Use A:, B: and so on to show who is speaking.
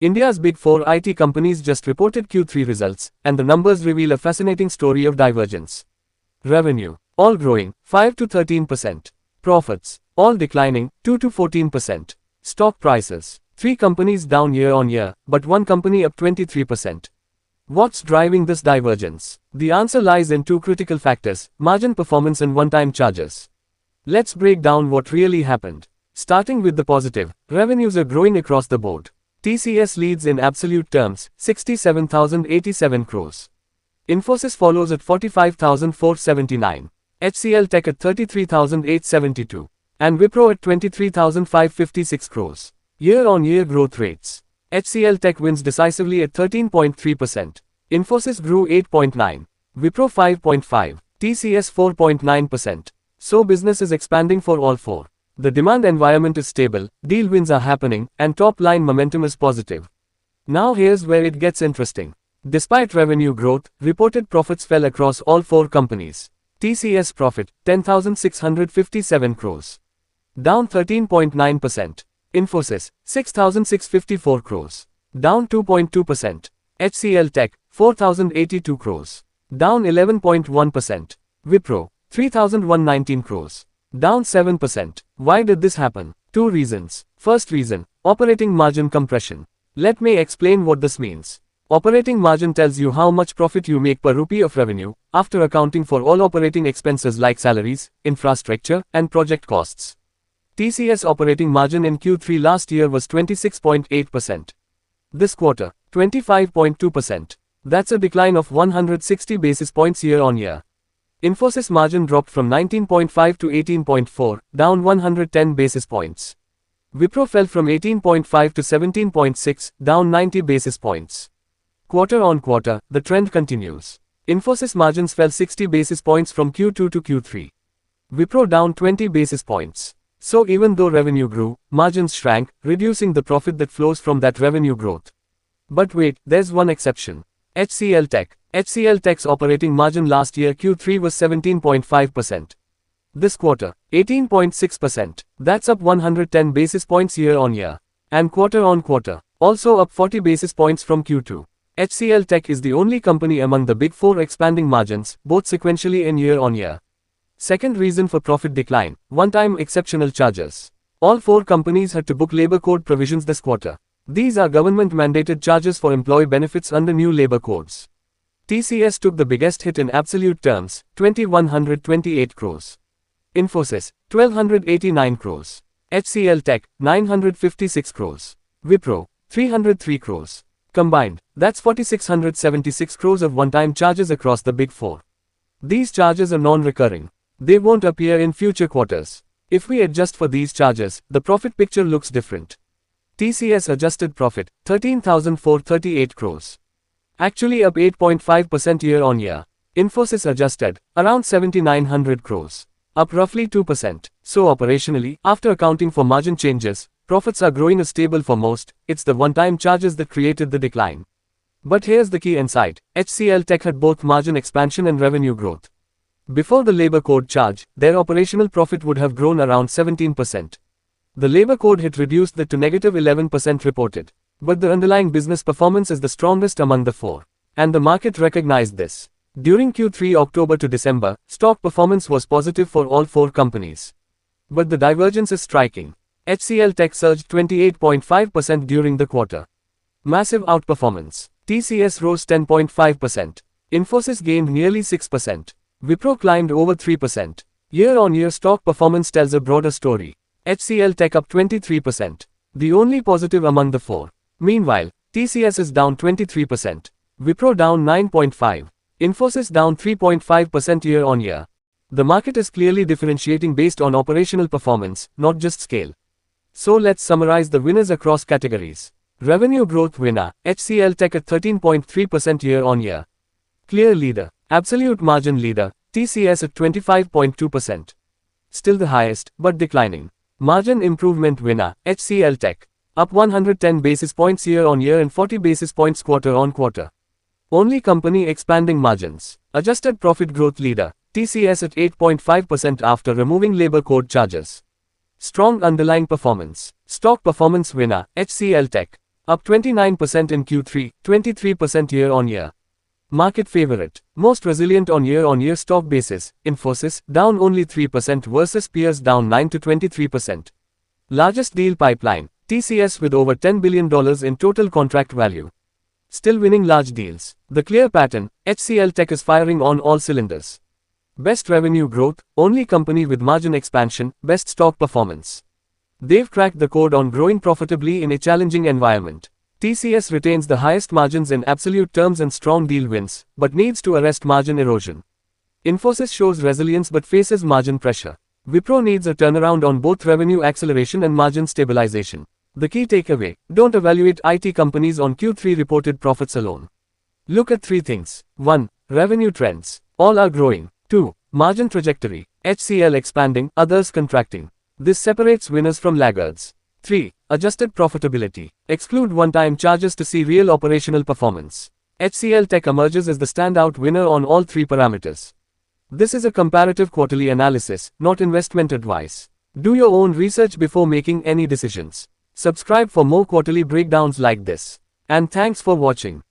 A: India's big four IT companies just reported Q3 results, and the numbers reveal a fascinating story of divergence. Revenue, all growing, 5 to 13%. Profits, all declining, 2 to 14%. Stock prices, 3 companies down year on year, but 1 company up 23%. What's driving this divergence? The answer lies in 2 critical factors: margin performance and one-time charges. Let's break down what really happened. Starting with the positive, revenues are growing across the board. TCS leads in absolute terms, 67,087 crores. Infosys follows at 45,479. HCL Tech at 33,872. And Wipro at 23,556 crores. Year-on-year growth rates. HCL Tech wins decisively at 13.3%. Infosys grew 8.9%. Wipro 5.5%. TCS 4.9%. So business is expanding for all four. The demand environment is stable, deal wins are happening, and top-line momentum is positive. Now here's where it gets interesting. Despite revenue growth, reported profits fell across all four companies. TCS profit, 10,657 crores. Down 13.9%. Infosys, 6,654 crores. Down 2.2%. HCL Tech, 4,082 crores. Down 11.1%. Wipro, 3,119 crores. Down 7%. Why did this happen? 2 reasons. First reason, operating margin compression. Let me explain what this means. Operating margin tells you how much profit you make per rupee of revenue, after accounting for all operating expenses like salaries, infrastructure, and project costs. TCS operating margin in Q3 last year was 26.8%. This quarter, 25.2%. That's a decline of 160 basis points year on year. Infosys margin dropped from 19.5 to 18.4, down 110 basis points. Wipro fell from 18.5 to 17.6, down 90 basis points. Quarter on quarter, the trend continues. Infosys margins fell 60 basis points from Q2 to Q3. Wipro down 20 basis points. So even though revenue grew, margins shrank, reducing the profit that flows from that revenue growth. But wait, there's one exception. HCL Tech. HCL Tech's operating margin last year Q3 was 17.5%. This quarter, 18.6%. That's up 110 basis points year on year. And quarter on quarter, also up 40 basis points from Q2. HCL Tech is the only company among the big four expanding margins, both sequentially and year on year. Second reason for profit decline, one-time exceptional charges. All four companies had to book labor code provisions this quarter. These are government-mandated charges for employee benefits under new labor codes. TCS took the biggest hit in absolute terms, 2,128 crores. Infosys, 1,289 crores. HCL Tech, 956 crores. Wipro, 303 crores. Combined, that's 4,676 crores of one-time charges across the big four. These charges are non-recurring. They won't appear in future quarters. If we adjust for these charges, the profit picture looks different. TCS adjusted profit, 13,438 crores. Actually up 8.5% year on year. Infosys adjusted, around 7,900 crores. Up roughly 2%. So operationally, after accounting for margin changes, profits are growing stable for most. It's the one-time charges that created the decline. But here's the key insight. HCL Tech had both margin expansion and revenue growth. Before the labor code charge, their operational profit would have grown around 17%. The labor code hit reduced that to negative 11% reported. But the underlying business performance is the strongest among the four. And the market recognized this. During Q3 October to December, stock performance was positive for all four companies. But the divergence is striking. HCL Tech surged 28.5% during the quarter. Massive outperformance. TCS rose 10.5%. Infosys gained nearly 6%. Wipro climbed over 3%. Year-on-year stock performance tells a broader story. HCL Tech up 23%. The only positive among the four. Meanwhile, TCS is down 23%. Wipro down 9.5%. Infosys down 3.5% year-on-year. The market is clearly differentiating based on operational performance, not just scale. So let's summarize the winners across categories. Revenue growth winner, HCL Tech at 13.3% year-on-year. Clear leader. Absolute margin leader, TCS at 25.2%. Still the highest, but declining. Margin improvement winner, HCL Tech. Up 110 basis points year-on-year and 40 basis points quarter-on-quarter. Only company expanding margins. Adjusted profit growth leader, TCS at 8.5% after removing labor code charges. Strong underlying performance. Stock performance winner, HCL Tech. up 29% in Q3, 23% year-on-year. Market favorite, most resilient on year-on-year stock basis, Infosys, down only 3% versus peers down 9 to 23%. Largest deal pipeline, TCS with over $10 billion in total contract value. Still winning large deals. The clear pattern, HCL Tech is firing on all cylinders. Best revenue growth, only company with margin expansion, best stock performance. They've cracked the code on growing profitably in a challenging environment. TCS retains the highest margins in absolute terms and strong deal wins, but needs to arrest margin erosion. Infosys shows resilience but faces margin pressure. Wipro needs a turnaround on both revenue acceleration and margin stabilization. The key takeaway, don't evaluate IT companies on Q3 reported profits alone. Look at three things. 1. Revenue trends. All are growing. 2. Margin trajectory. HCL expanding, others contracting. This separates winners from laggards. 3. Adjusted profitability. Exclude one-time charges to see real operational performance. HCL Tech emerges as the standout winner on all three parameters. This is a comparative quarterly analysis, not investment advice. Do your own research before making any decisions. Subscribe for more quarterly breakdowns like this. And thanks for watching.